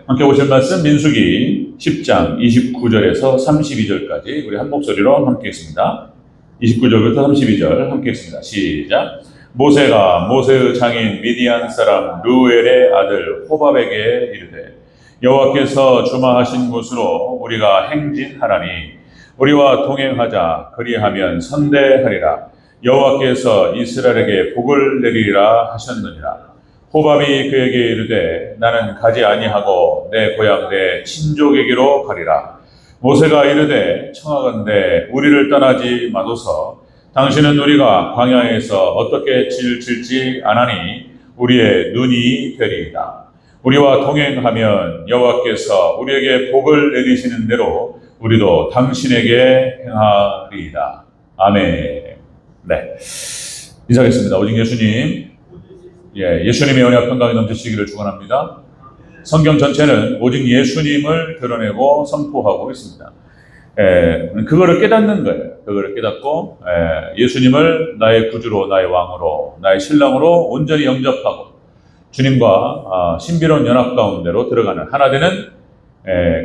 함께 보실 말씀 민수기 10장 29절에서 32절까지 우리 한 목소리로 함께 읽습니다. 29절부터 32절 함께 읽습니다. 시작. 모세가 모세의 장인 미디안 사람 르우엘의 아들 호밥에게 이르되 여호와께서 주마하신 곳으로 우리가 행진하라니 우리와 동행하자. 그리하면 선대하리라. 여호와께서 이스라엘에게 복을 내리리라 하셨느니라. 호밥이 그에게 이르되 나는 가지 아니하고 내 고향 내 친족에게로 가리라. 모세가 이르되 청하건대 우리를 떠나지 마소서. 당신은 우리가 광야에서 어떻게 질지 아나니 우리의 눈이 되리이다. 우리와 동행하면 여호와께서 우리에게 복을 내리시는 대로 우리도 당신에게 행하리이다. 아멘. 네, 인사하겠습니다. 오직 예수님, 예수님의 언약 평강이 넘치시기를 축원합니다. 성경 전체는 오직 예수님을 드러내고 선포하고 있습니다. 그거를 깨닫는 거예요. 그거를 깨닫고 예수님을 나의 구주로, 나의 왕으로, 나의 신랑으로 온전히 영접하고 주님과 신비로운 연합 가운데로 들어가는 하나 되는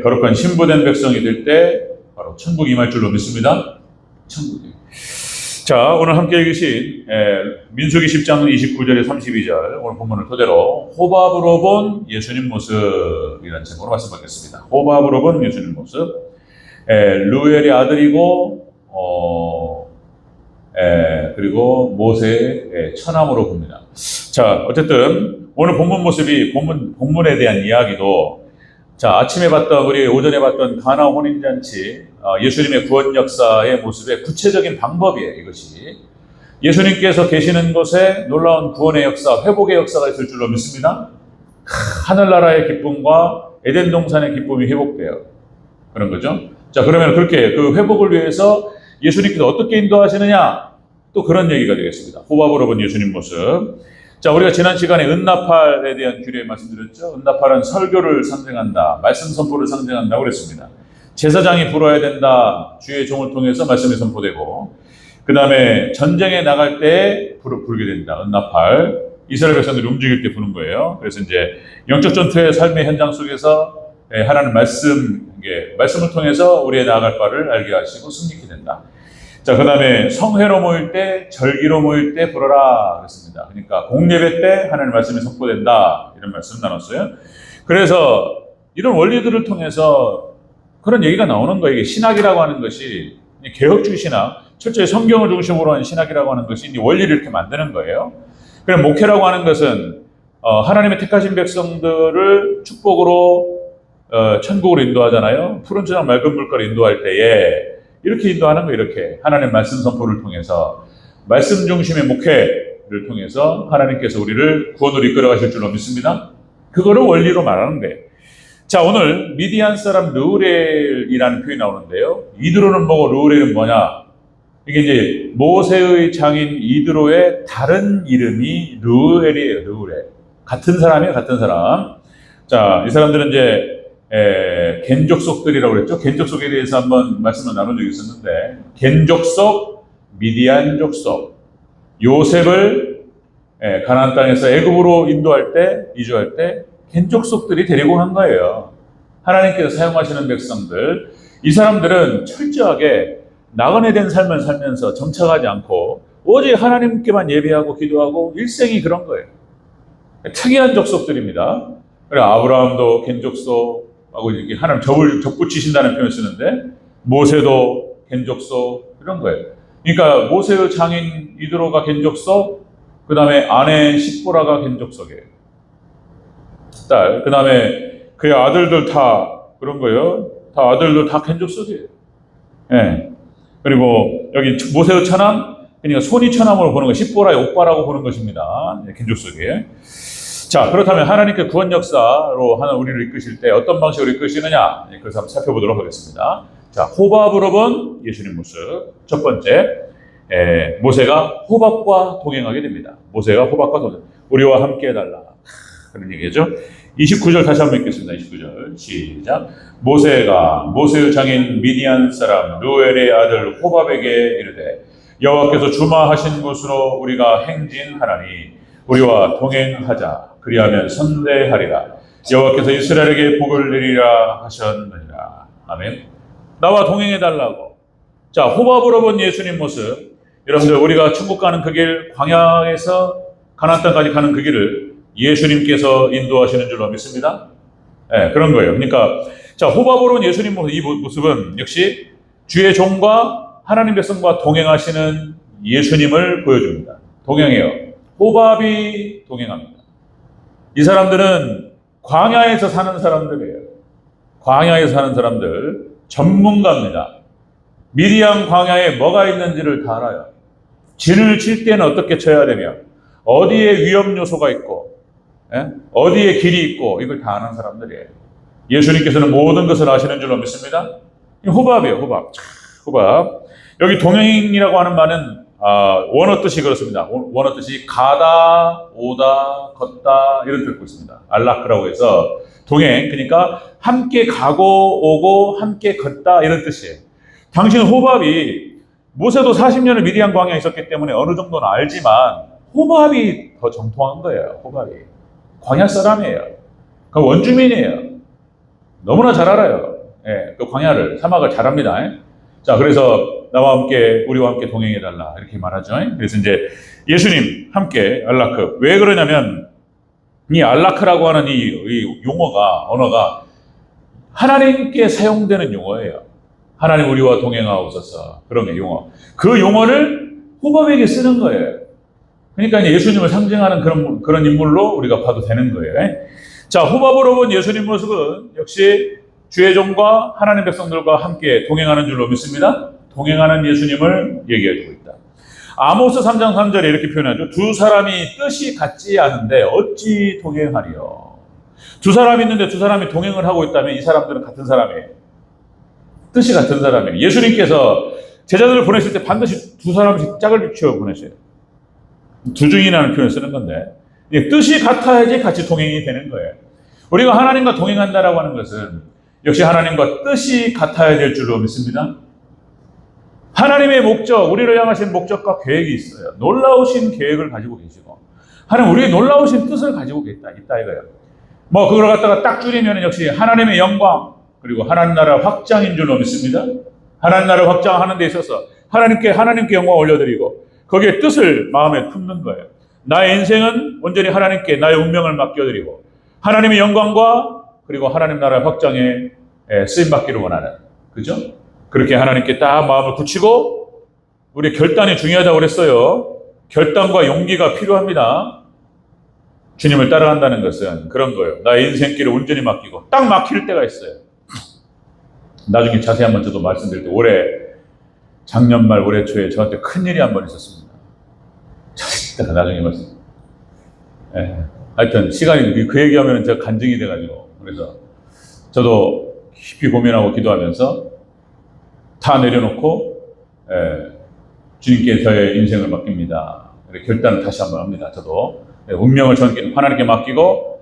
거룩한 신부된 백성이 될 때 바로 천국이 임할 줄로 믿습니다. 천국이. 자, 오늘 함께 읽으신 민수기 10장 29절에 32절 오늘 본문을 토대로 호밥으로 본 예수님 모습이라는 제목으로 말씀드리겠습니다. 호밥으로 본 예수님 모습. 르우엘의 아들이고 그리고 모세의 처남으로 봅니다. 자, 어쨌든 오늘 본문 모습이 본문에 대한 이야기도 자, 아침에 봤던 우리 오전에 봤던 가나 혼인잔치 예수님의 구원 역사의 모습의 구체적인 방법이에요. 이것이 예수님께서 계시는 곳에 놀라운 구원의 역사, 회복의 역사가 있을 줄로 믿습니다. 하늘나라의 기쁨과 에덴 동산의 기쁨이 회복돼요. 그런 거죠. 자, 그러면 그렇게 그 회복을 위해서 예수님께서 어떻게 인도하시느냐, 또 그런 얘기가 되겠습니다. 호밥으로 본 예수님 모습. 자, 우리가 지난 시간에 은나팔에 대한 규례 말씀드렸죠. 은나팔은 설교를 상징한다, 말씀 선포를 상징한다고 그랬습니다. 제사장이 불어야 된다, 주의 종을 통해서 말씀이 선포되고, 그 다음에 전쟁에 나갈 때 불게 된다. 은나팔, 이스라엘 백성들이 움직일 때 부는 거예요. 그래서 이제 영적 전투의 삶의 현장 속에서 하나님 말씀을 통해서 우리의 나아갈 바를 알게 하시고 승리케 된다. 자, 그 다음에 성회로 모일 때, 절기로 모일 때 불어라 그랬습니다. 그러니까 공예배 때 하나님의 말씀이 선포된다, 이런 말씀 나눴어요. 그래서 이런 원리들을 통해서 그런 얘기가 나오는 거예요. 이게 신학이라고 하는 것이 개혁주의 신학, 철저히 성경을 중심으로 한 신학이라고 하는 것이 원리를 이렇게 만드는 거예요. 그럼 목회라고 하는 것은 하나님의 택하신 백성들을 축복으로 천국으로 인도하잖아요. 푸른 초장 맑은 물가로 인도할 때에 이렇게 인도하는 거예요. 이렇게 하나님의 말씀 선포를 통해서, 말씀 중심의 목회를 통해서 하나님께서 우리를 구원으로 이끌어 가실 줄로 믿습니다. 그거를 원리로 말하는 거예요. 자, 오늘 미디안 사람 르우엘이라는 표현이 나오는데요. 이드로는 뭐고 르우엘은 뭐냐? 이게 이제 모세의 장인 이드로의 다른 이름이 르우엘이에요. 르우엘. 같은 사람이에요. 같은 사람. 자, 이 사람들은 이제 겐족속들이라고 그랬죠. 겐족속에 대해서 한번 말씀을 나눈 적이 있었는데, 겐족속, 미디안 족속, 요셉을 가나안 땅에서 애굽으로 이주할 때 겐족속들이 데리고 간 거예요. 하나님께서 사용하시는 백성들, 이 사람들은 철저하게 나그네 된 삶을 살면서 정착하지 않고 오직 하나님께만 예배하고 기도하고 일생이 그런 거예요. 특이한 족속들입니다. 그래, 아브라함도 겐족속 하고 이렇게 하나님 접붙이신다는 표현을 쓰는데, 모세도 겐족속, 이런 거예요. 그러니까 모세의 장인 이드로가 겐족속, 그 다음에 아내 십보라가 겐족속이에요. 딸, 그 다음에 그의 아들들 다 그런 거예요. 다 아들들 다 겐족속이에요. 예. 그리고 여기 모세의 처남, 그러니까 손이 처남으로 보는 거, 십보라의 오빠라고 보는 것입니다. 겐족속이에요. 자, 그렇다면 하나님께 구원 역사로 우리를 이끄실 때 어떤 방식으로 이끄시느냐, 그래서 한번 살펴보도록 하겠습니다. 자, 호밥으로 본 예수님 모습. 첫 번째, 모세가 호밥과 동행하게 됩니다. 모세가 호밥과 동행. 우리와 함께 해달라. 그런 얘기죠. 29절 다시 한번 읽겠습니다. 29절 시작. 모세가 모세의 장인 미디안 사람 르우엘의 아들 호밥에게 이르되 여호와께서 주마하신 곳으로 우리가 행진하라니 우리와 동행하자. 그리하면 선대하리라. 여호와께서 이스라엘에게 복을 내리라 하셨느니라. 아멘. 나와 동행해달라고. 자, 호밥으로 본 예수님 모습. 여러분들, 우리가 천국 가는 그 길, 광야에서 가나안 땅까지 가는 그 길을 예수님께서 인도하시는 줄로 믿습니다. 네, 그런 거예요. 그러니까 자, 호밥으로 온 예수님 모습, 이 모습은 역시 주의 종과 하나님 백성과 동행하시는 예수님을 보여줍니다. 동행해요. 호밥이 동행합니다. 이 사람들은 광야에서 사는 사람들이에요. 광야에서 사는 사람들, 전문가입니다. 미디안 광야에 뭐가 있는지를 다 알아요. 진을 칠 때는 어떻게 쳐야 되며, 어디에 위험 요소가 있고, 어디에 길이 있고, 이걸 다 아는 사람들이에요. 예수님께서는 모든 것을 아시는 줄로 믿습니다. 호밥이에요, 호밥. 호밥. 여기 동행이라고 하는 말은 원어 뜻이 그렇습니다. 원어 뜻이 가다, 오다, 걷다 이런 뜻을 있습니다. 알라크라고 해서 동행, 그러니까 함께 가고 오고 함께 걷다 이런 뜻이에요. 당신 호밥이 모세도 40년을 미디안 광야에 있었기 때문에 어느 정도는 알지만 호밥이 더 정통한 거예요. 호밥이 광야 사람이에요. 그 원주민이에요. 너무나 잘 알아요. 예, 그 광야를, 사막을 잘 압니다. 자, 그래서 나와 함께, 우리와 함께 동행해달라 이렇게 말하죠. 그래서 이제 예수님 함께 알라크. 왜 그러냐면 이 알라크라고 하는 이 용어가, 언어가 하나님께 사용되는 용어예요. 하나님 우리와 동행하옵소서, 그런 용어. 그 용어를 호밥에게 쓰는 거예요. 그러니까 이제 예수님을 상징하는 그런 인물로 우리가 봐도 되는 거예요. 자, 호밥으로 본 예수님 모습은 역시 주의 종과 하나님 백성들과 함께 동행하는 줄로 믿습니다. 동행하는 예수님을 얘기해주고 있다. 아모스 3장 3절에 이렇게 표현하죠. 두 사람이 뜻이 같지 않은데 어찌 동행하리요. 두 사람이 있는데 두 사람이 동행을 하고 있다면 이 사람들은 같은 사람이에요. 뜻이 같은 사람이에요. 예수님께서 제자들을 보내실 때 반드시 두 사람씩 짝을 비추어 보내셔요. 두중이라는 표현을 쓰는 건데 뜻이 같아야지 같이 동행이 되는 거예요. 우리가 하나님과 동행한다라고 하는 것은 역시 하나님과 뜻이 같아야 될 줄로 믿습니다. 하나님의 목적, 우리를 향하신 목적과 계획이 있어요. 놀라우신 계획을 가지고 계시고 하나님 우리의 놀라우신 뜻을 가지고 있다 이거예요. 뭐 그걸 갖다가 딱 줄이면 역시 하나님의 영광 그리고 하나님 나라 확장인 줄로 믿습니다. 하나님 나라 확장하는 데 있어서 하나님께 영광 올려드리고 거기에 뜻을 마음에 품는 거예요. 나의 인생은 온전히 하나님께 나의 운명을 맡겨드리고 하나님의 영광과 그리고 하나님 나라 확장에 쓰임받기를 원하는, 그죠? 그렇게 하나님께 딱 마음을 굳히고 우리 결단이 중요하다고 그랬어요. 결단과 용기가 필요합니다. 주님을 따라간다는 것은 그런 거예요. 나의 인생길을 온전히 맡기고 딱 막힐 때가 있어요. 나중에 자세히 한번 저도 말씀드릴 때 작년 말 올해 초에 저한테 큰일이 한 번 있었습니다. 나중에 말씀. 하여튼 시간이 그 얘기하면 제가 간증이 돼가지고 그래서 저도 깊이 고민하고 기도하면서 다 내려놓고 주님께 저의 인생을 맡깁니다. 결단을 다시 한번 합니다. 저도 운명을 하나님께 맡기고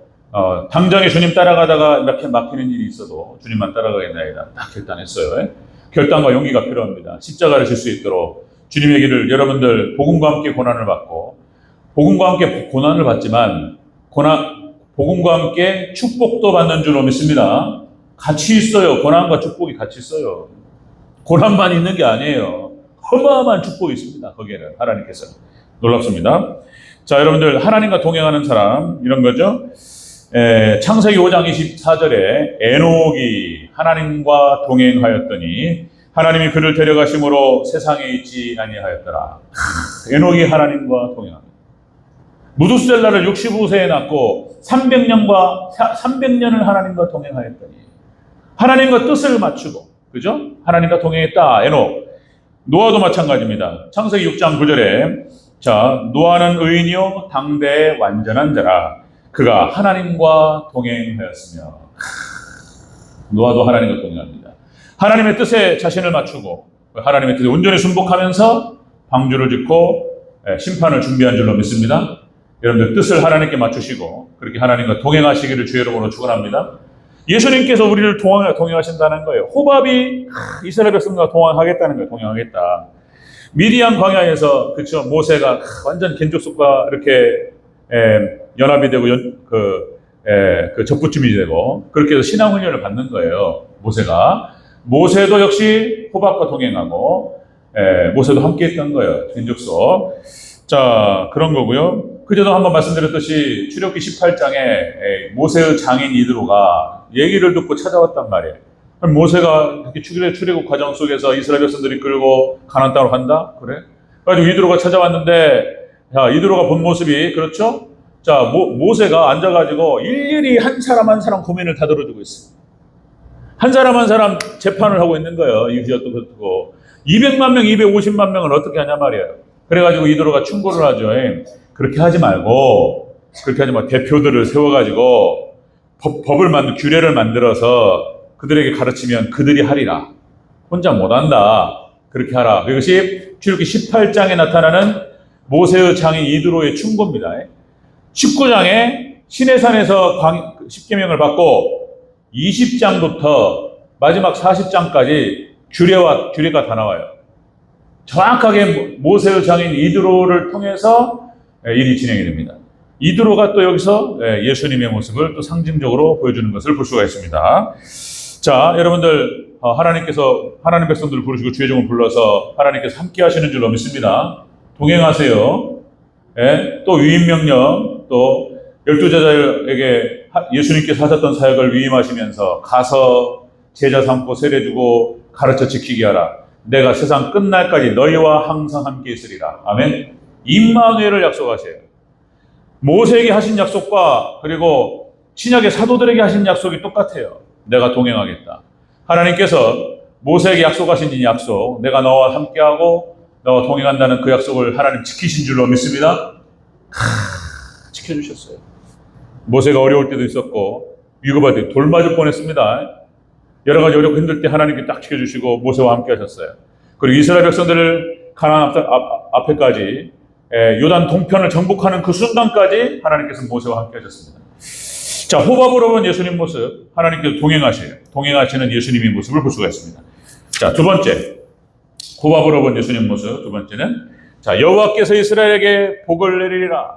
당장에 주님 따라가다가 이렇게 막히는 일이 있어도 주님만 따라가겠나이다. 딱 결단했어요. 결단과 용기가 필요합니다. 십자가를 질 수 있도록 주님의 길을 여러분들 복음과 함께 고난을 받고 복음과 함께 고난을 받지만 복음과 함께 축복도 받는 줄로 믿습니다. 같이 있어요. 고난과 축복이 같이 있어요. 고난만 있는 게 아니에요. 어마어마한 축복이 있습니다. 거기에는 하나님께서. 놀랍습니다. 자, 여러분들 하나님과 동행하는 사람 이런 거죠. 창세기 5장 24절에 에녹이 하나님과 동행하였더니 하나님이 그를 데려가심으로 세상에 있지 아니하였더라. 에녹이 하나님과 동행합니다. 무두셀라를 65세에 낳고 300년을 하나님과 동행하였더니 하나님과 뜻을 맞추고, 그죠? 하나님과 동행했다. 에녹. 노아도 마찬가지입니다. 창세기 6장 9절에 자, 노아는 의인이요 당대의 완전한 자라. 그가 하나님과 동행하였으며. 노아도 하나님과 동행합니다. 하나님의 뜻에 자신을 맞추고 하나님의 뜻에 온전히 순복하면서 방주를 짓고 심판을 준비한 줄로 믿습니다. 여러분들 뜻을 하나님께 맞추시고 그렇게 하나님과 동행하시기를 주의 이름으로 축원합니다. 예수님께서 우리를 동행하신다는 거예요. 호밥이 이스라엘 백성과 동행하겠다는 거예요. 동행하겠다. 미디안 광야에서 그쵸 모세가 완전 겐족속과 이렇게 연합이 되고 그 접붙임이 되고 그렇게 해서 신앙 훈련을 받는 거예요. 모세도 역시 호밥과 동행하고 모세도 함께 했던 거예요. 인족소. 자, 그런 거고요. 그제도 한번 말씀드렸듯이 출애굽기 18장에 모세의 장인 이드로가 얘기를 듣고 찾아왔단 말이에요. 그럼 모세가 이렇게 출애굽 과정 속에서 이스라엘 백성들이 끌고 가나안 땅으로 간다? 그래? 그래가지고 이드로가 찾아왔는데, 자, 이드로가 본 모습이, 그렇죠? 자, 모세가 앉아가지고 일일이 한 사람 한 사람 고민을 다 들어주고 있어. 한 사람 한 사람 재판을 하고 있는 거예요. 이것도 그렇고. 200만 명, 250만 명을 어떻게 하냐 말이에요. 그래가지고 이드로가 충고를 하죠. 그렇게 하지 말고 대표들을 세워가지고 규례를 만들어서 그들에게 가르치면 그들이 하리라. 혼자 못한다. 그렇게 하라. 그것이 출애굽기 18장에 나타나는 모세의 장인 이드로의 충고입니다. 19장에 시내산에서 십계명을 받고 20장부터 마지막 40장까지 규례가 다 나와요. 정확하게 모세의 장인 이드로를 통해서 일이 진행이 됩니다. 이드로가 또 여기서 예수님의 모습을 또 상징적으로 보여주는 것을 볼 수가 있습니다. 자, 여러분들 하나님 백성들을 부르시고 주의 종을 불러서 하나님께서 함께 하시는 줄로 믿습니다. 동행하세요. 또 위임명령, 또 12제자에게 예수님께서 하셨던 사역을 위임하시면서 가서 제자 삼고 세례주고 가르쳐 지키게 하라. 내가 세상 끝날까지 너희와 항상 함께 있으리라. 아멘. 임마누엘을 약속하세요. 모세에게 하신 약속과 그리고 신약의 사도들에게 하신 약속이 똑같아요. 내가 동행하겠다. 하나님께서 모세에게 약속하신 이 약속, 내가 너와 함께하고 너와 동행한다는 그 약속을 하나님 지키신 줄로 믿습니다. 지켜주셨어요. 모세가 어려울 때도 있었고 위급할 때 돌 맞을 뻔했습니다. 여러 가지 어렵고 힘들 때 하나님께 딱 지켜주시고 모세와 함께 하셨어요. 그리고 이스라엘 백성들을 가나안 앞에까지 요단 동편을 정복하는 그 순간까지 하나님께서 모세와 함께 하셨습니다. 자, 호밥으로 본 예수님 모습, 하나님께서 동행하시는 예수님의 모습을 볼 수가 있습니다. 자, 두 번째, 호밥으로 본 예수님 모습, 두 번째는, 자, 여호와께서 이스라엘에게 복을 내리리라.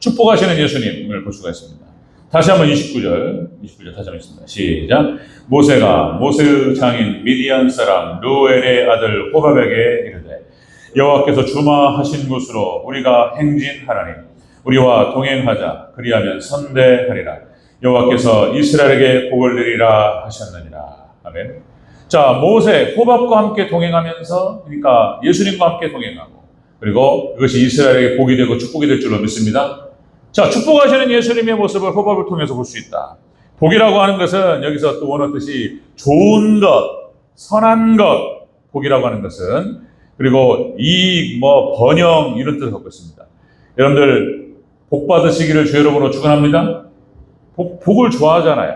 축복하시는 예수님을 볼 수가 있습니다. 다시 한번 29절 다시 한번 있습니다. 시작. 모세가 모세의 장인 미디안 사람 르우엘의 아들 호밥에게 이르되 여호와께서 주마하신 곳으로 우리가 행진하라니 우리와 동행하자. 그리하면 선대하리라. 여호와께서 이스라엘에게 복을 내리라 하셨느니라. 아멘. 자, 모세, 호밥과 함께 동행하면서, 그러니까 예수님과 함께 동행하고, 그리고 그것이 이스라엘에게 복이 되고 축복이 될 줄로 믿습니다. 자, 축복하시는 예수님의 모습을 호밥을 통해서 볼 수 있다. 복이라고 하는 것은 여기서 또 원어뜻이 좋은 것, 선한 것, 복이라고 하는 것은, 그리고 이익, 번영, 이런 뜻을 갖고 있습니다. 여러분들, 복 받으시기를 주 여러분으로 축원합니다. 복을 좋아하잖아요.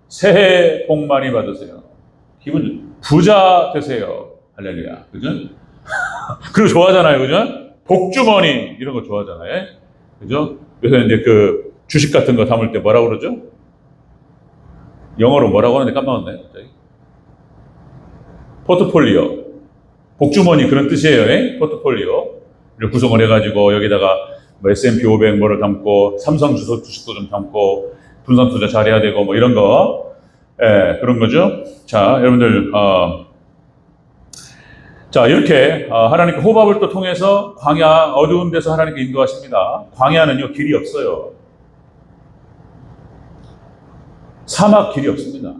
새해 복 많이 받으세요. 부자 되세요. 할렐루야. 그죠? 그거 좋아하잖아요. 그죠? 복주머니, 이런 거 좋아하잖아요. 그죠? 그래서 이제 그 주식 같은 거 담을 때 뭐라고 그러죠? 영어로 뭐라고 하는데 깜빡했네. 갑자기. 포트폴리오. 복주머니 그런 뜻이에요. 포트폴리오를 구성을 해가지고 여기다가 S&P 500 뭐를 담고 삼성 주식도 좀 담고 분산 투자 잘해야 되고 이런 거. 그런 거죠. 자, 여러분들, 자, 이렇게, 하나님께 호밥을 또 통해서 광야, 어두운 데서 하나님께 인도하십니다. 광야는요, 길이 없어요. 사막 길이 없습니다.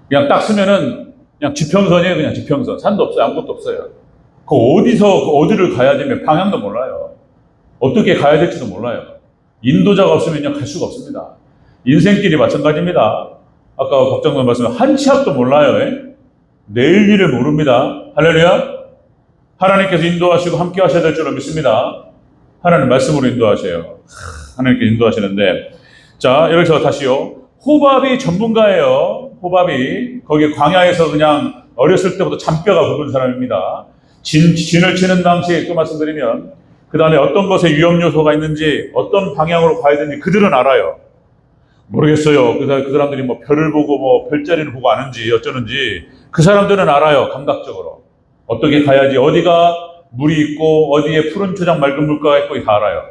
그냥 딱 쓰면은, 그냥 지평선이에요, 그냥 지평선. 산도 없어요, 아무것도 없어요. 어디를 가야 되면 방향도 몰라요. 어떻게 가야 될지도 몰라요. 인도자가 없으면 갈 수가 없습니다. 인생길이 마찬가지입니다. 아까 박장관 말씀 한 치 앞도 몰라요. 내일 일을 모릅니다. 할렐루야. 하나님께서 인도하시고 함께 하셔야 될 줄로 믿습니다. 하나님 말씀으로 인도하세요. 하나님께 인도하시는데, 자, 여기서 다시요. 호밥이 전문가예요. 호밥이 거기 광야에서 그냥 어렸을 때부터 잔뼈가 굵은 사람입니다. 진을 치는 당시 또 말씀드리면 그 다음에 어떤 것에 위험 요소가 있는지 어떤 방향으로 가야 되는지 그들은 알아요. 모르겠어요. 그 사람들이 별을 보고 별자리를 보고 아는지 어쩌는지 그 사람들은 알아요. 감각적으로. 어떻게 가야지, 어디가 물이 있고 어디에 푸른 초장 맑은 물가가 있고 다 알아요.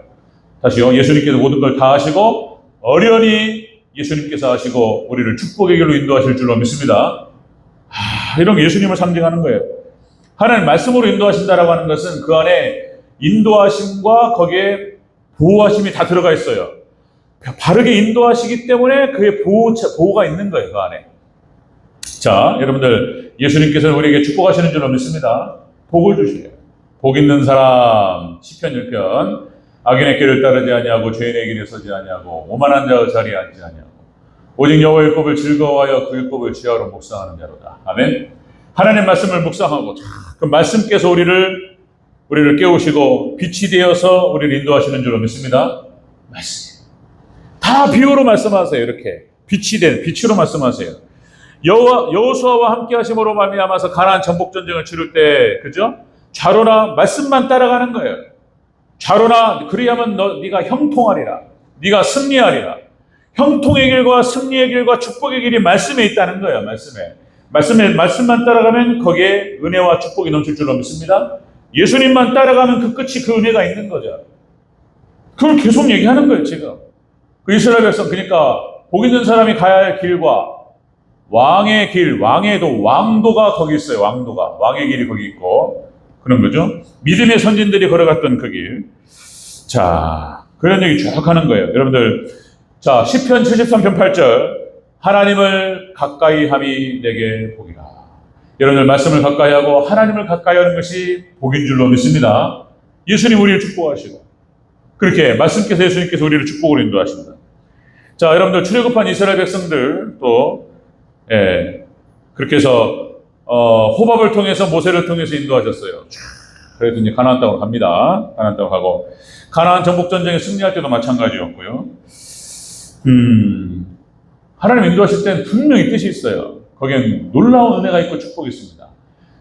다시요. 예수님께서 모든 걸 다 하시고 어련히 예수님께서 하시고 우리를 축복의 길로 인도하실 줄로 믿습니다. 이런 예수님을 상징하는 거예요. 하나님 말씀으로 인도하신다라고 하는 것은 그 안에 인도하심과 거기에 보호하심이 다 들어가 있어요. 바르게 인도하시기 때문에 그의 보호가 있는 거예요, 그 안에. 자, 여러분들, 예수님께서는 우리에게 축복하시는 줄로 믿습니다. 복을 주시래요. 복 있는 사람, 시편 1편. 악인의 길을 따르지 아니하고 죄인의 길에 서지 아니하고 오만한 자의 자리에 앉지 아니하고 오직 여호와의 율법을 즐거워하여 그 율법을 지하로 묵상하는 자로다. 아멘. 하나님 말씀을 묵상하고 그 말씀께서 우리를 깨우시고 빛이 되어서 우리를 인도하시는 줄로 믿습니다. 말씀. 다 비유로 말씀하세요. 이렇게 빛으로 말씀하세요. 여호수아와 함께 하심으로 말미암아서 가나안 정복 전쟁을 치를 때, 그죠? 좌로나 말씀만 따라가는 거예요. 좌로나 그리하면 네가 형통하리라. 네가 승리하리라. 형통의 길과 승리의 길과 축복의 길이 말씀에 있다는 거예요. 말씀만 따라가면 거기에 은혜와 축복이 넘칠 줄로 믿습니다. 예수님만 따라가면 그 끝이 그 은혜가 있는 거죠. 그걸 계속 얘기하는 거예요, 지금. 그 이스라엘 백성, 그러니까 복 있는 사람이 가야 할 길과 왕의 길, 왕도가 거기 있어요. 왕의 길이 거기 있고 그런 거죠. 믿음의 선진들이 걸어갔던 그 길. 자, 그런 얘기 쭉 하는 거예요. 여러분들, 자, 시편 73편 8절. 하나님을 가까이 함이 내게 복이라. 여러분들, 말씀을 가까이 하고 하나님을 가까이 하는 것이 복인 줄로 믿습니다. 예수님 우리를 축복하시고, 그렇게 말씀께서 예수님께서 우리를 축복으로 인도하십니다. 자, 여러분들, 출애굽한 이스라엘 백성들 또 그렇게 해서 호밥을 통해서 모세를 통해서 인도하셨어요. 그래서 이제 가나안 땅으로 갑니다. 가나안 땅으로 가고 가나안 정복 전쟁에 승리할 때도 마찬가지였고요. 하나님 인도하실 때는 분명히 뜻이 있어요. 거기엔 놀라운 은혜가 있고 축복이 있습니다.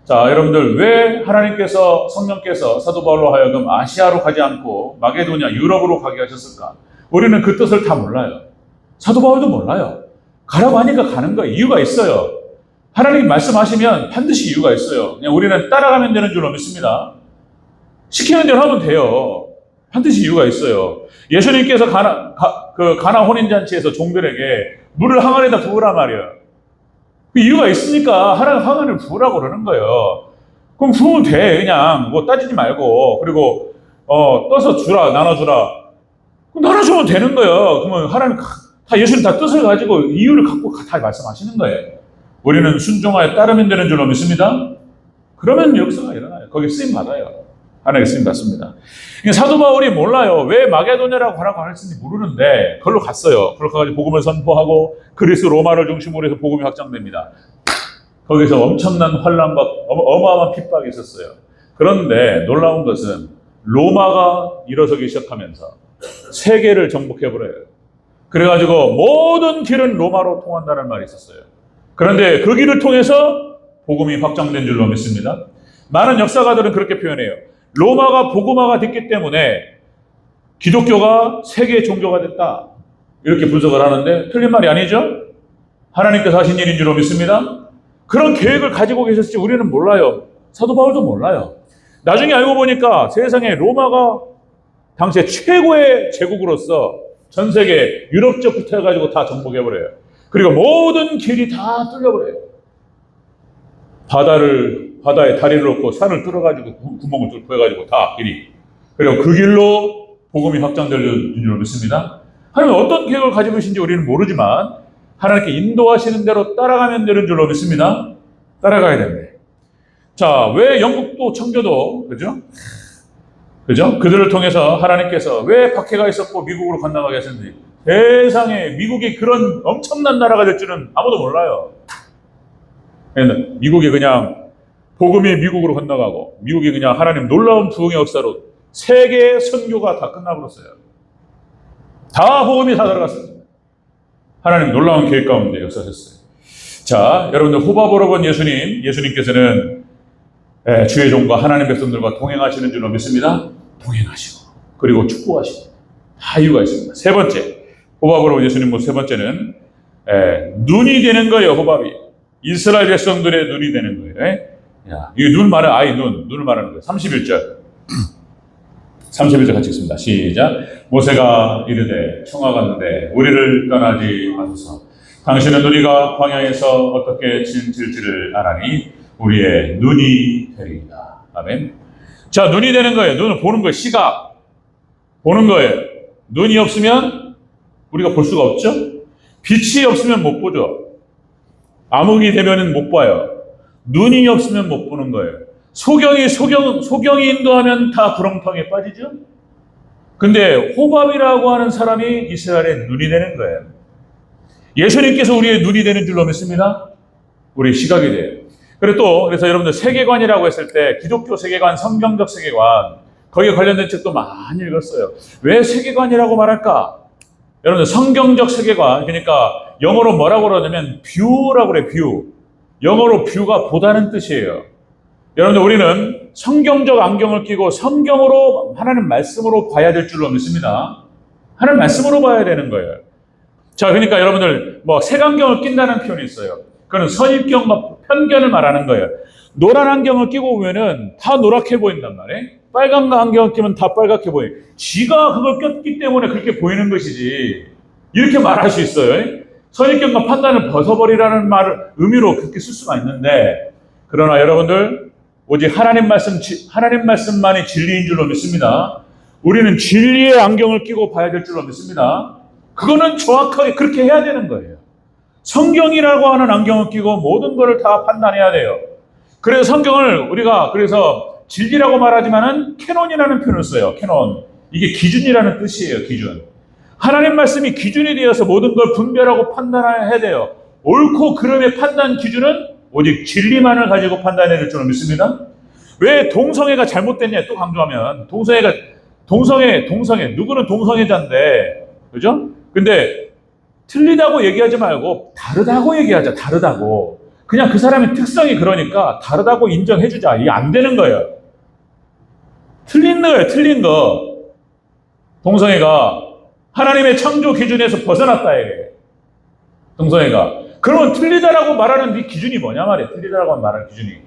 자, 여러분들, 왜 하나님께서 성령께서 사도 바울로 하여금 아시아로 가지 않고 마게도냐, 유럽으로 가게 하셨을까? 우리는 그 뜻을 다 몰라요. 사도 바울도 몰라요. 가라고 하니까 가는 거예요. 이유가 있어요. 하나님 말씀하시면 반드시 이유가 있어요. 그냥 우리는 따라가면 되는 줄로 믿습니다. 시키는 대로 하면 돼요. 반드시 이유가 있어요. 예수님께서 가나 혼인잔치에서 종들에게 물을 항아리에다 부으란 말이에요. 그 이유가 있으니까 하나님 항아리를 부으라고 그러는 거예요. 그럼 부으면 돼. 그냥 뭐 따지지 말고. 그리고 떠서 주라, 나눠주라. 그럼 나눠주면 되는 거예요. 그러면 하나님 다 예수님 다 뜻을 가지고 이유를 갖고 다 말씀하시는 거예요. 우리는 순종하여 따르면 되는 줄로 믿습니다. 그러면 역사가 일어나요. 거기 쓰임 받아요. 하나님의 쓰임 받습니다. 사도 바울이 몰라요. 왜 마게도냐라고 하라고 하는지 모르는데 그걸로 갔어요. 그걸로 가서 복음을 선포하고 그리스 로마를 중심으로 해서 복음이 확장됩니다. 거기서 엄청난 환란과 어마어마한 핍박이 있었어요. 그런데 놀라운 것은 로마가 일어서기 시작하면서 세계를 정복해버려요. 그래가지고 모든 길은 로마로 통한다는 말이 있었어요. 그런데 그 길을 통해서 복음이 확장된 줄로 믿습니다. 많은 역사가들은 그렇게 표현해요. 로마가 복음화가 됐기 때문에 기독교가 세계의 종교가 됐다. 이렇게 분석을 하는데 틀린 말이 아니죠? 하나님께서 하신 일인 줄로 믿습니다. 그런 계획을 가지고 계셨을지 우리는 몰라요. 사도 바울도 몰라요. 나중에 알고 보니까 세상에 로마가 당시에 최고의 제국으로서 전 세계 유럽 쪽부터 해가지고 다 정복해버려요. 그리고 모든 길이 다 뚫려버려요. 바다에 다리를 놓고 산을 뚫어가지고 구멍을 뚫고 해가지고 다 길이. 그리고 그 길로 복음이 확장될 줄 믿습니다. 하나님은 어떤 계획을 가지고 계신지 우리는 모르지만 하나님께 인도하시는 대로 따라가면 되는 줄로 믿습니다. 따라가야 됩니다. 자, 왜 영국도 청교도, 그죠? 그들을 통해서 하나님께서 왜 박해가 있었고 미국으로 건너가게 하셨는지, 세상에 미국이 그런 엄청난 나라가 될 줄은 아무도 몰라요. 미국이 그냥 복음이 미국으로 건너가고 미국이 그냥 하나님 놀라운 부흥의 역사로 세계 선교가 다 끝나버렸어요. 다 복음이 다 들어갔습니다. 하나님 놀라운 계획 가운데 역사하셨어요. 자, 여러분들, 호밥으로 본 예수님께서는 주의 종과 하나님 백성들과 동행하시는 줄로 믿습니다. 동행하시고 그리고 축복하시고 다 이유가 있습니다. 세 번째, 호밥으로 본 예수님 세 번째는 눈이 되는 거예요. 호밥이 이스라엘 백성들의 눈이 되는 거예요. 이 눈 말은 눈을 말하는 거예요. 31절. 31절 같이 읽습니다. 시작. 모세가 이르되 청하갔는데 우리를 떠나지 마소서. 당신은 우리가 광야에서 어떻게 질지를 아나니 우리의 눈이 되리이다. 아멘. 자, 눈이 되는 거예요. 눈을 보는 거예요. 시각. 보는 거예요. 눈이 없으면 우리가 볼 수가 없죠? 빛이 없으면 못 보죠. 암흑이 되면은 못 봐요. 눈이 없으면 못 보는 거예요. 소경이 인도하면 다 구렁텅이에 빠지죠? 근데 호밥이라고 하는 사람이 이스라엘의 눈이 되는 거예요. 예수님께서 우리의 눈이 되는 줄로 믿습니다. 우리의 시각이 돼요. 그래서 여러분들 세계관이라고 했을 때 기독교 세계관, 성경적 세계관, 거기에 관련된 책도 많이 읽었어요. 왜 세계관이라고 말할까? 여러분들 성경적 세계관, 그러니까 영어로 뭐라고 그러냐면 뷰라고 그래요. 뷰. 영어로 뷰가 보다는 뜻이에요. 여러분들 우리는 성경적 안경을 끼고 성경으로 하나님 말씀으로 봐야 될 줄로 믿습니다. 하나님 말씀으로 봐야 되는 거예요. 자, 그러니까 여러분들 뭐 색안경을 낀다는 표현이 있어요. 그건 선입견과 편견을 말하는 거예요. 노란 안경을 끼고 보면은 다 노랗게 보인단 말이에요. 빨간 안경을 끼면 다 빨갛게 보여요. 지가 그걸 꼈기 때문에 그렇게 보이는 것이지. 이렇게 말할 수 있어요. 선입견과 판단을 벗어버리라는 의미로 그렇게 쓸 수가 있는데, 그러나 여러분들 오직 하나님 말씀만이 진리인 줄로 믿습니다. 우리는 진리의 안경을 끼고 봐야 될 줄로 믿습니다. 그거는 정확하게 그렇게 해야 되는 거예요. 성경이라고 하는 안경을 끼고 모든 것을 다 판단해야 돼요. 그래서 성경을 우리가 진리라고 말하지만은 캐논이라는 표현을 써요. 캐논. 이게 기준이라는 뜻이에요. 기준. 하나님 말씀이 기준이 되어서 모든 걸 분별하고 판단해야 돼요. 옳고 그름의 판단 기준은 오직 진리만을 가지고 판단해야 될 줄로 믿습니다. 왜 동성애가 잘못됐냐 또 강조하면 동성애 누구는 동성애자인데 그죠? 근데 틀리다고 얘기하지 말고 다르다고 얘기하자. 다르다고. 그냥 그 사람의 특성이 그러니까 다르다고 인정해주자. 이게 안 되는 거예요. 틀린 거예요. 틀린 거. 동성애가 하나님의 창조 기준에서 벗어났다 이게. 동성애가. 그러면 틀리다라고 말하는 네 기준이 뭐냐 말이에요. 틀리다라고 말하는 기준이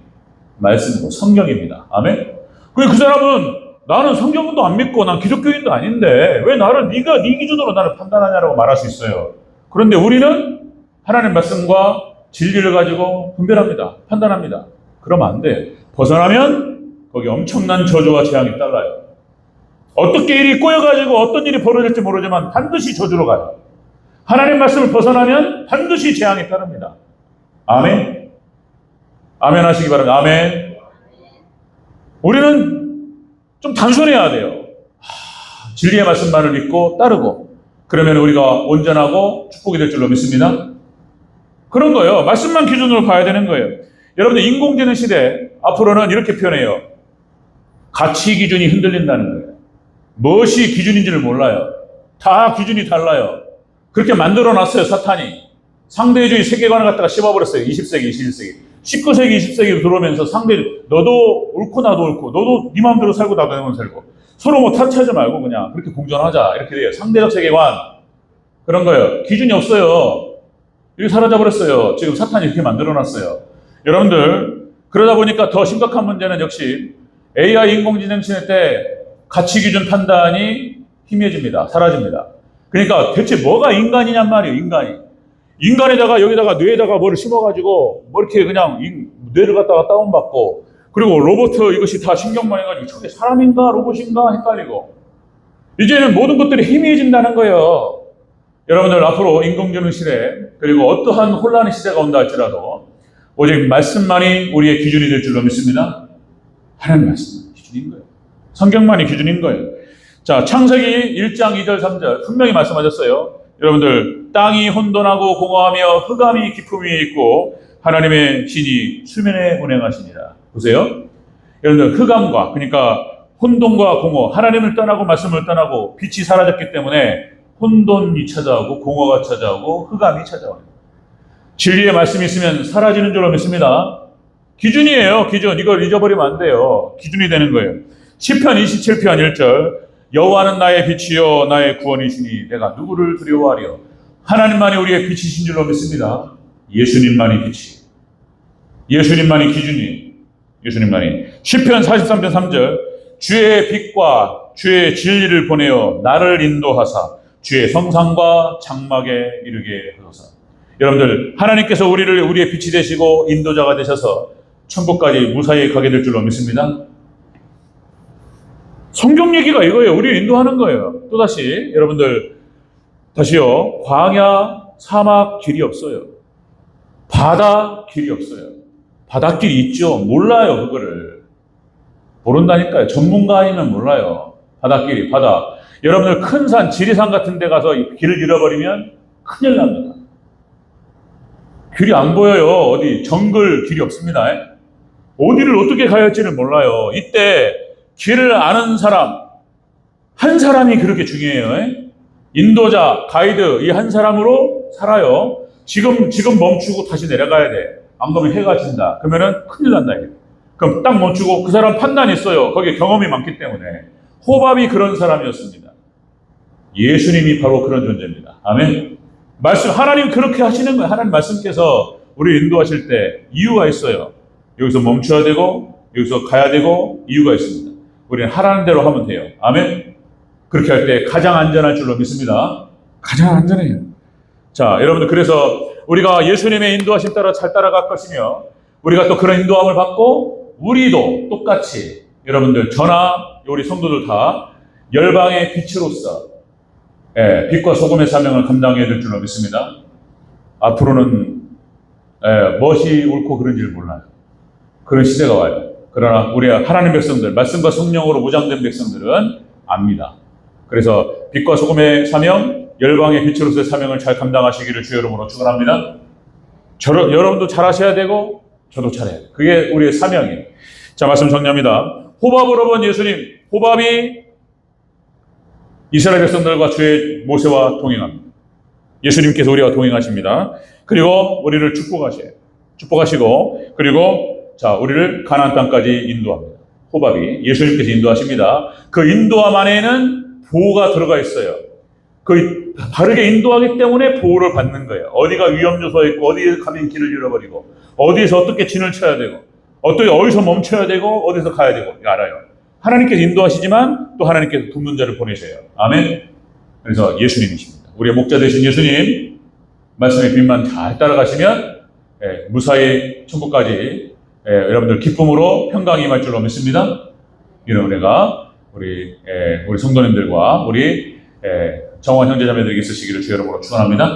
말씀이고 성경입니다. 아멘. 그 사람은 나는 성경도 안 믿고 난 기독교인도 아닌데 왜 네가 네 기준으로 나를 판단하냐라고 말할 수 있어요. 그런데 우리는 하나님 말씀과 진리를 가지고 분별합니다. 판단합니다. 그러면 안 돼요. 벗어나면 거기 엄청난 저주와 재앙이 따라요. 어떻게 일이 꼬여가지고 어떤 일이 벌어질지 모르지만 반드시 저주로 가요. 하나님 말씀을 벗어나면 반드시 재앙이 따릅니다. 아멘. 아멘 하시기 바랍니다. 아멘. 우리는 좀 단순해야 돼요. 진리의 말씀만을 믿고 따르고 그러면 우리가 온전하고 축복이 될 줄로 믿습니다. 그런 거예요. 말씀만 기준으로 봐야 되는 거예요. 여러분들 인공지능 시대 앞으로는 이렇게 표현해요. 가치 기준이 흔들린다는 거예요. 무엇이 기준인지를 몰라요. 다 기준이 달라요. 그렇게 만들어놨어요. 사탄이. 상대주의 세계관을 갖다가 씹어버렸어요. 20세기, 21세기. 19세기, 20세기로 들어오면서 너도 옳고 나도 옳고 너도 네 마음대로 살고 나도 내 마음대로 살고 서로 뭐 탓하지 말고 그냥 그렇게 공존하자 이렇게 돼요. 상대적 세계관 그런 거예요. 기준이 없어요. 이게 사라져버렸어요. 지금 사탄이 이렇게 만들어놨어요. 여러분들 그러다 보니까 더 심각한 문제는 역시 AI 인공지능 시대 때 가치 기준 판단이 희미해집니다. 사라집니다. 그러니까 대체 뭐가 인간이냔 말이에요. 인간에다가 여기다가 뇌에다가 뭐를 심어가지고 뭐 이렇게 그냥 뇌를 갖다가 다운받고 그리고 로봇 이것이 다 신경만 해가지고 저게 사람인가 로봇인가 헷갈리고 이제는 모든 것들이 희미해진다는 거예요. 여러분들 앞으로 인공지능 시대 그리고 어떠한 혼란의 시대가 온다 할지라도 오직 말씀만이 우리의 기준이 될 줄로 믿습니다. 하나님 말씀만이 기준인 거예요. 성경만이 기준인 거예요. 자, 창세기 1장 2절 3절 분명히 말씀하셨어요. 여러분들 땅이 혼돈하고 공허하며 흑암이 깊음 위에 있고 하나님의 신이 수면에 운행하시니라. 보세요. 여러분들 흑암과 그러니까 혼돈과 공허 하나님을 떠나고 말씀을 떠나고 빛이 사라졌기 때문에 혼돈이 찾아오고 공허가 찾아오고 흑암이 찾아옵니다. 진리의 말씀이 있으면 사라지는 줄로 믿습니다. 기준이에요. 기준. 이걸 잊어버리면 안 돼요. 기준이 되는 거예요. 시편 27편 1절 여호와는 나의 빛이요 나의 구원이시니 내가 누구를 두려워하리요. 하나님만이 우리의 빛이신 줄로 믿습니다. 예수님만이 빛이. 예수님만이 기준이. 예수님만이. 시편 43편 3절 주의 빛과 주의 진리를 보내어 나를 인도하사 주의 성상과 장막에 이르게 하소서. 여러분들, 하나님께서 우리의 빛이 되시고 인도자가 되셔서 천국까지 무사히 가게 될 줄로 믿습니다. 성경 얘기가 이거예요. 우리를 인도하는 거예요. 또다시 여러분들, 다시요, 광야 사막 길이 없어요. 바다 길이 없어요. 바닷길이 있죠. 몰라요. 그거를 모른다니까요. 전문가 아니면 몰라요. 바닷길이, 바다. 여러분들, 큰 산, 지리산 같은 데 가서 길을 잃어버리면 큰일 납니다. 길이 안 보여요. 어디 정글 길이 없습니다. 어디를 어떻게 가야 할지를 몰라요. 이때 길을 아는 사람, 한 사람이 그렇게 중요해요. 인도자, 가이드, 이 한 사람으로 살아요. 지금 멈추고 다시 내려가야 돼. 안 그러면 해가 진다. 그러면은 큰일 난다. 그럼 딱 멈추고, 그 사람 판단이 있어요. 거기에 경험이 많기 때문에. 호밥이 그런 사람이었습니다. 예수님이 바로 그런 존재입니다. 아멘. 말씀, 하나님 그렇게 하시는 거예요. 하나님 말씀께서 우리 인도하실 때 이유가 있어요. 여기서 멈춰야 되고, 여기서 가야 되고, 이유가 있습니다. 우리는 하라는 대로 하면 돼요. 아멘. 그렇게 할 때 가장 안전할 줄로 믿습니다. 가장 안전해요. 자, 여러분들, 그래서 우리가 예수님의 인도하심 따라 잘 따라갈 것이며, 우리가 또 그런 인도함을 받고, 우리도 똑같이 여러분들, 저나 우리 성도들 다 열방의 빛으로서 빛과 소금의 사명을 감당해야 될 줄로 믿습니다. 앞으로는 무엇이 옳고 그른지를 몰라요. 그런 시대가 와요. 그러나 우리 하나님 백성들, 말씀과 성령으로 무장된 백성들은 압니다. 그래서 빛과 소금의 사명, 열방의 빛으로서의 사명을 잘 감당하시기를 주의 이름으로 축원합니다. 여러분도 잘하셔야 되고 저도 잘해야 돼요. 그게 우리의 사명이에요. 자, 말씀 정리합니다. 호밥으로 본 예수님, 호밥이 이스라엘 백성들과 주의 모세와 동행합니다. 예수님께서 우리와 동행하십니다. 그리고 우리를 축복하시고, 그리고 자, 우리를 가나안 땅까지 인도합니다. 호밥이 예수님께서 인도하십니다. 그 인도함 안에는 보호가 들어가 있어요. 그 바르게 인도하기 때문에 보호를 받는 거예요. 어디가 위험 요소가 있고, 어디에 가면 길을 잃어버리고, 어디에서 어떻게 진을 쳐야 되고, 어디서 멈춰야 되고, 어디서 가야 되고, 알아요. 하나님께서 인도하시지만 또 하나님께서 돕는 자를 보내셔요. 아멘. 그래서 예수님이십니다. 우리의 목자 되신 예수님 말씀의 빛만 잘 따라가시면 무사히 천국까지 여러분들 기쁨으로 평강히 임할 줄로 믿습니다. 이런 은혜가 우리 성도님들과 우리 정원 형제자매들에게 있으시기를 주의 이름으로 축원합니다.